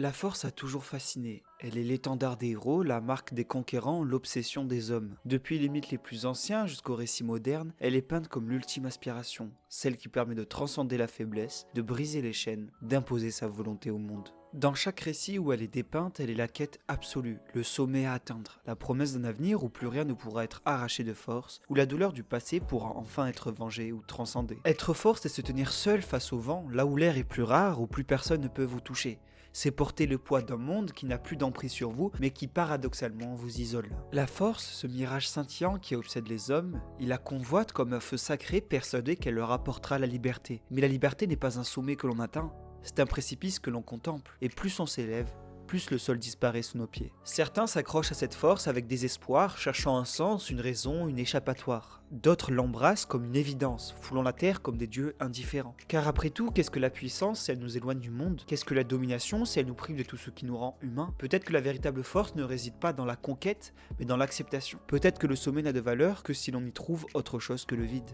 La force a toujours fasciné. Elle est l'étendard des héros, la marque des conquérants, l'obsession des hommes. Depuis les mythes les plus anciens jusqu'aux récits modernes, elle est peinte comme l'ultime aspiration, celle qui permet de transcender la faiblesse, de briser les chaînes, d'imposer sa volonté au monde. Dans chaque récit où elle est dépeinte, elle est la quête absolue, le sommet à atteindre, la promesse d'un avenir où plus rien ne pourra être arraché de force, où la douleur du passé pourra enfin être vengée ou transcendée. Être fort, c'est se tenir seul face au vent, là où l'air est plus rare, où plus personne ne peut vous toucher. C'est porter le poids d'un monde qui n'a plus d'emprise sur vous, mais qui paradoxalement vous isole. La force, ce mirage scintillant qui obsède les hommes, il la convoite comme un feu sacré persuadé qu'elle leur apportera la liberté. Mais la liberté n'est pas un sommet que l'on atteint, c'est un précipice que l'on contemple, et plus on s'élève, plus le sol disparaît sous nos pieds. Certains s'accrochent à cette force avec désespoir, cherchant un sens, une raison, une échappatoire. D'autres l'embrassent comme une évidence, foulant la terre comme des dieux indifférents. Car après tout, qu'est-ce que la puissance si elle nous éloigne du monde? Qu'est-ce que la domination si elle nous prive de tout ce qui nous rend humains? Peut-être que la véritable force ne réside pas dans la conquête, mais dans l'acceptation. Peut-être que le sommet n'a de valeur que si l'on y trouve autre chose que le vide.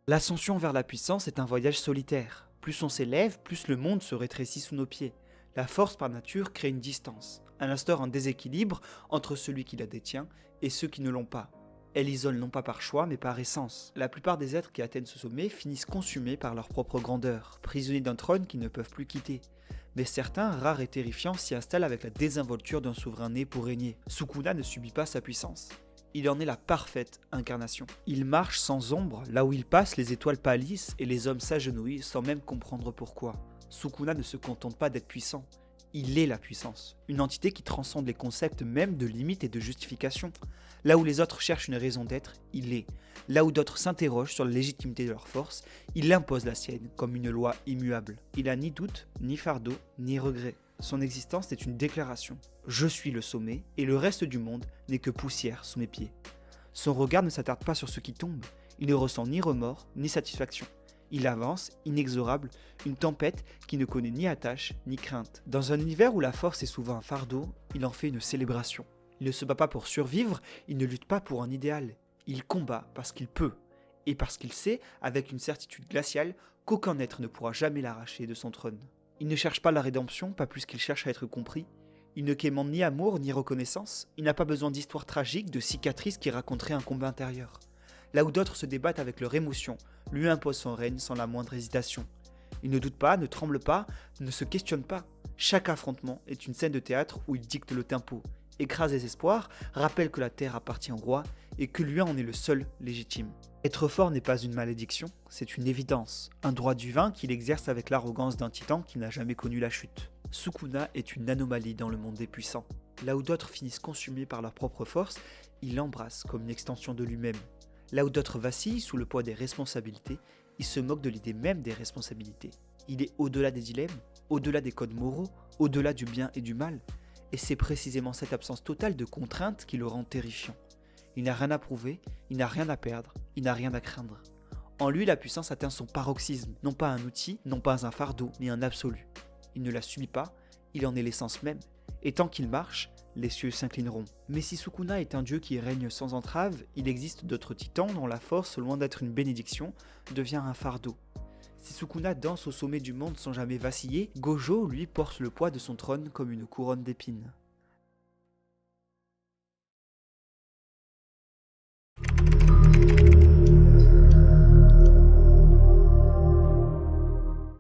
L'ascension vers la puissance est un voyage solitaire. Plus on s'élève, plus le monde se rétrécit sous nos pieds. La force par nature crée une distance. Elle instaure un déséquilibre entre celui qui la détient et ceux qui ne l'ont pas. Elle isole non pas par choix mais par essence. La plupart des êtres qui atteignent ce sommet finissent consumés par leur propre grandeur, prisonniers d'un trône qu'ils ne peuvent plus quitter. Mais certains, rares et terrifiants, s'y installent avec la désinvolture d'un souverain né pour régner. Sukuna ne subit pas sa puissance. Il en est la parfaite incarnation. Il marche sans ombre, là où il passe les étoiles pâlissent et les hommes s'agenouillent sans même comprendre pourquoi. Sukuna ne se contente pas d'être puissant, il est la puissance, une entité qui transcende les concepts même de limite et de justification. Là où les autres cherchent une raison d'être, il est. Là où d'autres s'interrogent sur la légitimité de leur force, il impose la sienne comme une loi immuable. Il n'a ni doute, ni fardeau, ni regret. Son existence est une déclaration. Je suis le sommet et le reste du monde n'est que poussière sous mes pieds. Son regard ne s'attarde pas sur ce qui tombe. Il ne ressent ni remords ni satisfaction. Il avance, inexorable, une tempête qui ne connaît ni attache ni crainte. Dans un univers où la force est souvent un fardeau, il en fait une célébration. Il ne se bat pas pour survivre, il ne lutte pas pour un idéal. Il combat parce qu'il peut, et parce qu'il sait, avec une certitude glaciale, qu'aucun être ne pourra jamais l'arracher de son trône. Il ne cherche pas la rédemption, pas plus qu'il cherche à être compris. Il ne quémande ni amour ni reconnaissance. Il n'a pas besoin d'histoires tragiques, de cicatrices qui raconteraient un combat intérieur. Là où d'autres se débattent avec leur émotion, lui impose son règne sans la moindre hésitation. Il ne doute pas, ne tremble pas, ne se questionne pas. Chaque affrontement est une scène de théâtre où il dicte le tempo, écrase les espoirs, rappelle que la terre appartient au roi et que lui en est le seul légitime. Être fort n'est pas une malédiction, c'est une évidence, un droit divin qu'il exerce avec l'arrogance d'un titan qui n'a jamais connu la chute. Sukuna est une anomalie dans le monde des puissants. Là où d'autres finissent consumés par leur propre force, il l'embrasse comme une extension de lui-même. Là où d'autres vacillent sous le poids des responsabilités, il se moque de l'idée même des responsabilités. Il est au-delà des dilemmes, au-delà des codes moraux, au-delà du bien et du mal, et c'est précisément cette absence totale de contrainte qui le rend terrifiant. Il n'a rien à prouver, il n'a rien à perdre, il n'a rien à craindre. En lui, la puissance atteint son paroxysme, non pas un outil, non pas un fardeau, mais un absolu. Il ne la subit pas, il en est l'essence même, et tant qu'il marche, les cieux s'inclineront. Mais si Sukuna est un dieu qui règne sans entrave, il existe d'autres titans dont la force, loin d'être une bénédiction, devient un fardeau. Si Sukuna danse au sommet du monde sans jamais vaciller, Gojo, lui, porte le poids de son trône comme une couronne d'épines.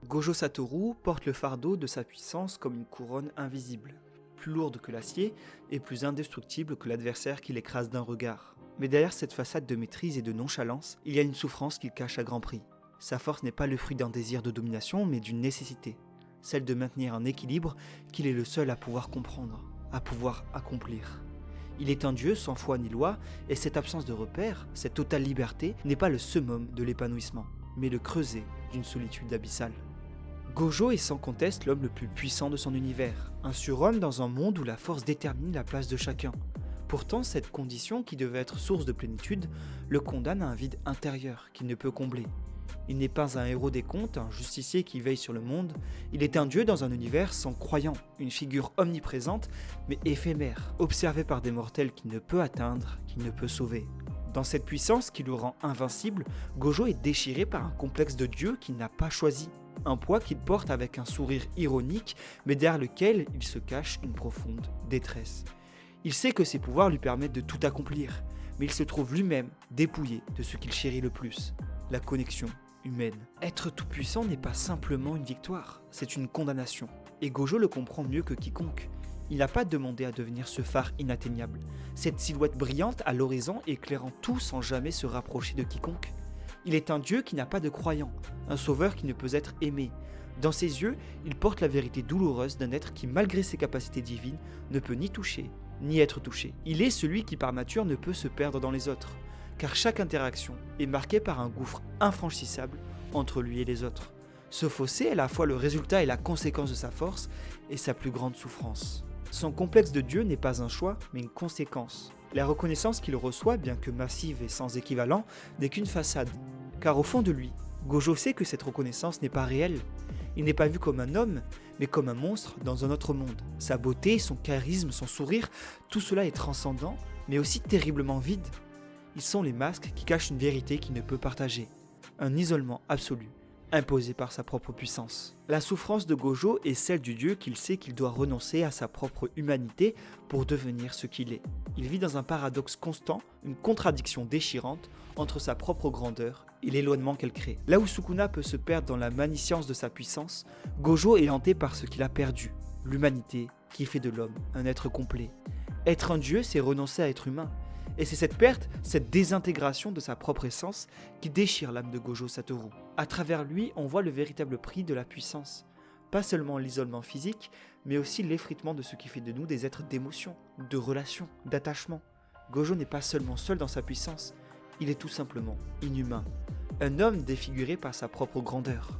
Gojo Satoru porte le fardeau de sa puissance comme une couronne invisible, plus lourde que l'acier et plus indestructible que l'adversaire qui l'écrase d'un regard. Mais derrière cette façade de maîtrise et de nonchalance, il y a une souffrance qu'il cache à grand prix. Sa force n'est pas le fruit d'un désir de domination, mais d'une nécessité, celle de maintenir un équilibre qu'il est le seul à pouvoir comprendre, à pouvoir accomplir. Il est un dieu sans foi ni loi, et cette absence de repères, cette totale liberté, n'est pas le summum de l'épanouissement, mais le creuset d'une solitude abyssale. Gojo est sans conteste l'homme le plus puissant de son univers, un surhomme dans un monde où la force détermine la place de chacun. Pourtant, cette condition, qui devait être source de plénitude, le condamne à un vide intérieur qu'il ne peut combler. Il n'est pas un héros des contes, un justicier qui veille sur le monde, il est un dieu dans un univers sans croyants, une figure omniprésente mais éphémère, observée par des mortels qu'il ne peut atteindre, qu'il ne peut sauver. Dans cette puissance qui le rend invincible, Gojo est déchiré par un complexe de dieu qu'il n'a pas choisi, un poids qu'il porte avec un sourire ironique mais derrière lequel il se cache une profonde détresse. Il sait que ses pouvoirs lui permettent de tout accomplir, mais il se trouve lui-même dépouillé de ce qu'il chérit le plus, la connexion humaine. Être tout-puissant n'est pas simplement une victoire, c'est une condamnation. Et Gojo le comprend mieux que quiconque. Il n'a pas demandé à devenir ce phare inatteignable, cette silhouette brillante à l'horizon éclairant tout sans jamais se rapprocher de quiconque. Il est un dieu qui n'a pas de croyant, un sauveur qui ne peut être aimé. Dans ses yeux, il porte la vérité douloureuse d'un être qui, malgré ses capacités divines, ne peut ni toucher, ni être touché. Il est celui qui par nature ne peut se perdre dans les autres, car chaque interaction est marquée par un gouffre infranchissable entre lui et les autres. Ce fossé est à la fois le résultat et la conséquence de sa force et sa plus grande souffrance. Son complexe de Dieu n'est pas un choix, mais une conséquence. La reconnaissance qu'il reçoit, bien que massive et sans équivalent, n'est qu'une façade. Car au fond de lui, Gojo sait que cette reconnaissance n'est pas réelle. Il n'est pas vu comme un homme, mais comme un monstre dans un autre monde. Sa beauté, son charisme, son sourire, tout cela est transcendant, mais aussi terriblement vide. Ils sont les masques qui cachent une vérité qu'il ne peut partager. Un isolement absolu, imposé par sa propre puissance. La souffrance de Gojo est celle du dieu qu'il sait qu'il doit renoncer à sa propre humanité pour devenir ce qu'il est. Il vit dans un paradoxe constant, une contradiction déchirante entre sa propre grandeur et l'éloignement qu'elle crée. Là où Sukuna peut se perdre dans la magnificence de sa puissance, Gojo est hanté par ce qu'il a perdu, l'humanité qui fait de l'homme un être complet. Être un dieu, c'est renoncer à être humain. Et c'est cette perte, cette désintégration de sa propre essence qui déchire l'âme de Gojo Satoru. À travers lui, on voit le véritable prix de la puissance. Pas seulement l'isolement physique, mais aussi l'effritement de ce qui fait de nous des êtres d'émotion, de relations, d'attachement. Gojo n'est pas seulement seul dans sa puissance, il est tout simplement inhumain. Un homme défiguré par sa propre grandeur.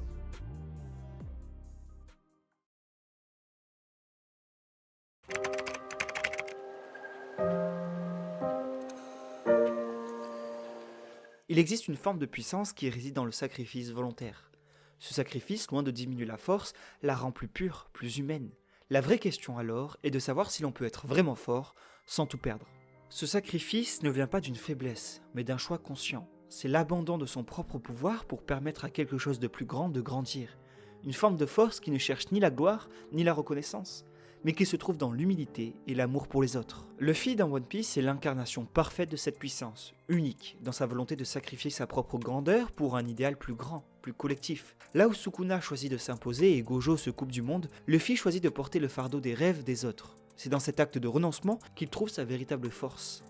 Il existe une forme de puissance qui réside dans le sacrifice volontaire. Ce sacrifice, loin de diminuer la force, la rend plus pure, plus humaine. La vraie question alors est de savoir si l'on peut être vraiment fort sans tout perdre. Ce sacrifice ne vient pas d'une faiblesse, mais d'un choix conscient. C'est l'abandon de son propre pouvoir pour permettre à quelque chose de plus grand de grandir. Une forme de force qui ne cherche ni la gloire, ni la reconnaissance, mais qui se trouve dans l'humilité et l'amour pour les autres. Luffy dans One Piece est l'incarnation parfaite de cette puissance, unique dans sa volonté de sacrifier sa propre grandeur pour un idéal plus grand, plus collectif. Là où Sukuna choisit de s'imposer et Gojo se coupe du monde, Luffy choisit de porter le fardeau des rêves des autres. C'est dans cet acte de renoncement qu'il trouve sa véritable force.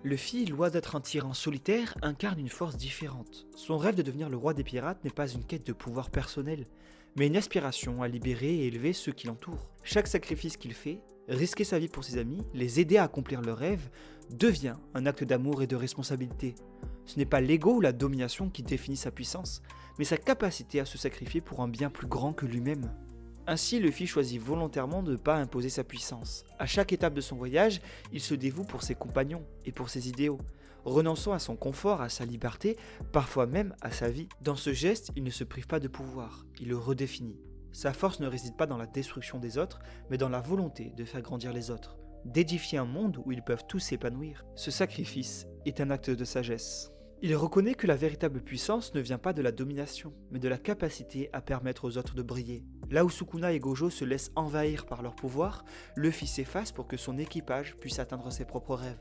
Luffy, loin d'être un tyran solitaire, incarne une force différente. Son rêve de devenir le roi des pirates n'est pas une quête de pouvoir personnel, mais une aspiration à libérer et élever ceux qui l'entourent. Chaque sacrifice qu'il fait, risquer sa vie pour ses amis, les aider à accomplir leurs rêves, devient un acte d'amour et de responsabilité. Ce n'est pas l'ego ou la domination qui définit sa puissance, mais sa capacité à se sacrifier pour un bien plus grand que lui-même. Ainsi, Luffy choisit volontairement de ne pas imposer sa puissance. À chaque étape de son voyage, il se dévoue pour ses compagnons et pour ses idéaux, renonçant à son confort, à sa liberté, parfois même à sa vie. Dans ce geste, il ne se prive pas de pouvoir, il le redéfinit. Sa force ne réside pas dans la destruction des autres, mais dans la volonté de faire grandir les autres, d'édifier un monde où ils peuvent tous s'épanouir. Ce sacrifice est un acte de sagesse. Il reconnaît que la véritable puissance ne vient pas de la domination, mais de la capacité à permettre aux autres de briller. Là où Sukuna et Gojo se laissent envahir par leur pouvoir, Luffy s'efface pour que son équipage puisse atteindre ses propres rêves.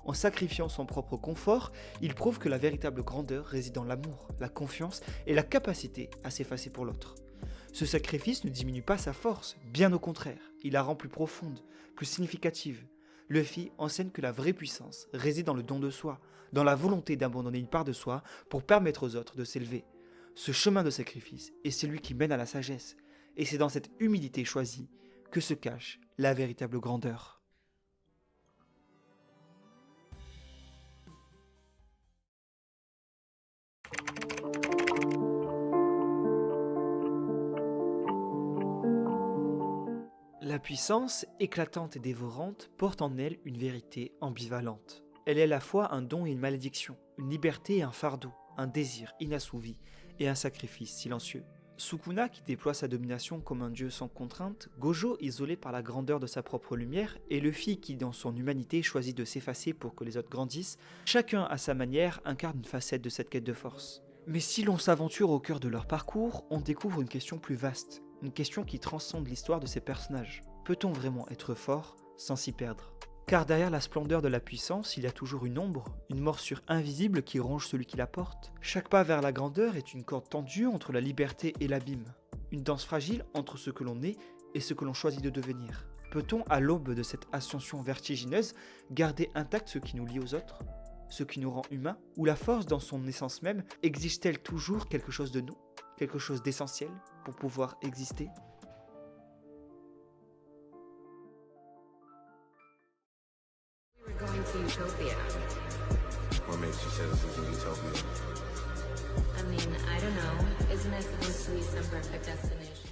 En sacrifiant son propre confort, il prouve que la véritable grandeur réside dans l'amour, la confiance et la capacité à s'effacer pour l'autre. Ce sacrifice ne diminue pas sa force, bien au contraire, il la rend plus profonde, plus significative. Luffy enseigne que la vraie puissance réside dans le don de soi, dans la volonté d'abandonner une part de soi pour permettre aux autres de s'élever. Ce chemin de sacrifice est celui qui mène à la sagesse, et c'est dans cette humilité choisie que se cache la véritable grandeur. La puissance, éclatante et dévorante, porte en elle une vérité ambivalente. Elle est à la fois un don et une malédiction, une liberté et un fardeau, un désir inassouvi et un sacrifice silencieux. Sukuna qui déploie sa domination comme un dieu sans contrainte, Gojo isolé par la grandeur de sa propre lumière, et Luffy qui dans son humanité choisit de s'effacer pour que les autres grandissent, chacun à sa manière incarne une facette de cette quête de force. Mais si l'on s'aventure au cœur de leur parcours, on découvre une question plus vaste, une question qui transcende l'histoire de ces personnages. Peut-on vraiment être fort sans s'y perdre ? Car derrière la splendeur de la puissance, il y a toujours une ombre, une morsure invisible qui ronge celui qui la porte. Chaque pas vers la grandeur est une corde tendue entre la liberté et l'abîme. Une danse fragile entre ce que l'on est et ce que l'on choisit de devenir. Peut-on, à l'aube de cette ascension vertigineuse, garder intact ce qui nous lie aux autres ? Ce qui nous rend humains ? Ou la force dans son essence même exige-t-elle toujours quelque chose de nous ? Quelque chose d'essentiel pour pouvoir exister ? Going to Utopia. What makes you say this is a utopia? I mean, I don't know. Isn't it supposed to be some perfect destination?